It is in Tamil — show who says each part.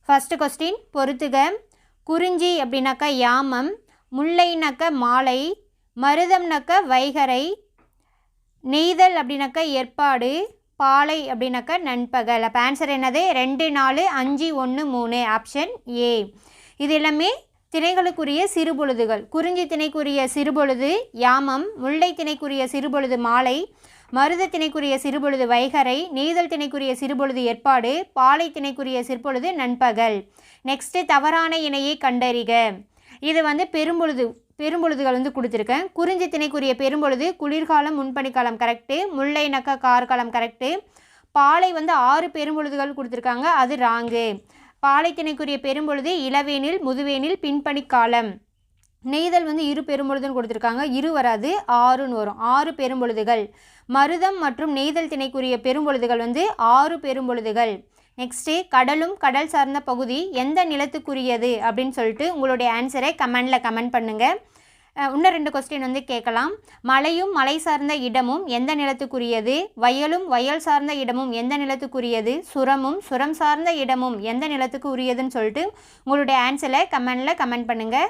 Speaker 1: ஃபஸ்ட்டு கொஸ்டின் பொறுத்துக. குறிஞ்சி அப்படின்னாக்கா யாமம், முல்லைனாக்க மாலை, மருதம்னாக்க வைகரை, நெய்தல் அப்படின்னாக்கா ஏற்பாடு, பாலை அப்படின்னாக்கா நண்பகல். அப்போ ஆன்சர் என்னது? 2, 4, 5, 1, 3 ஆப்ஷன் ஏ. இது எல்லாமே திணைகளுக்குரிய சிறுபொழுதுகள். குறிஞ்சி திணைக்குரிய சிறுபொழுது யாமம், முல்லை திணைக்குரிய சிறுபொழுது மாலை, மருத திணைக்குரிய சிறுபொழுது வைகரை, நெய்தல் திணைக்குரிய சிறுபொழுது ஏற்பாடு, பாலை திணைக்குரிய சிறுபொழுது நண்பகல். நெக்ஸ்ட்டு தவறான இணையை கண்டறிக. இது பெரும்பொழுதுகள் கொடுத்துருக்கேன். குறிஞ்சி திணைக்குரிய பெரும்பொழுது குளிர்காலம் முன்பனிக்காலம் கரெக்டு, முல்லைனாக்கா கார்காலம் கரெக்டு. பாலை 6 பெரும்பொழுதுகள் கொடுத்துருக்காங்க, அது ராங்கு. பாலை திணைக்குரிய பெரும்பொழுது இளவேனில் முதுவேனில் பின்பனிக்காலம். நெய்தல் 2 பெரும்பொழுதுன்னு கொடுத்துருக்காங்க, 2 வராது 6ன்னு வரும், 6 பெரும்பொழுதுகள். மருதம் மற்றும் நெய்தல் திணைக்குரிய பெரும்பொழுதுகள் 6 பெரும்பொழுதுகள். நெக்ஸ்ட்டு கடலும் கடல் சார்ந்த பகுதி எந்த நிலத்துக்குரியது அப்படின்னு சொல்லிட்டு உங்களுடைய ஆன்சரை கமெண்டில் கமெண்ட் பண்ணுங்கள். இன்னும் 2 கொஸ்டின் கேட்கலாம். மலையும் மலை சார்ந்த இடமும் எந்த நிலத்துக்குரியது, வயலும் வயல் சார்ந்த இடமும் எந்த நிலத்துக்குரியது, சுரமும் சுரம் சார்ந்த இடமும் எந்த நிலத்துக்கு உரியதுன்னு சொல்லிட்டு உங்களுடைய ஆன்சரை கமெண்டில் கமெண்ட் பண்ணுங்கள்.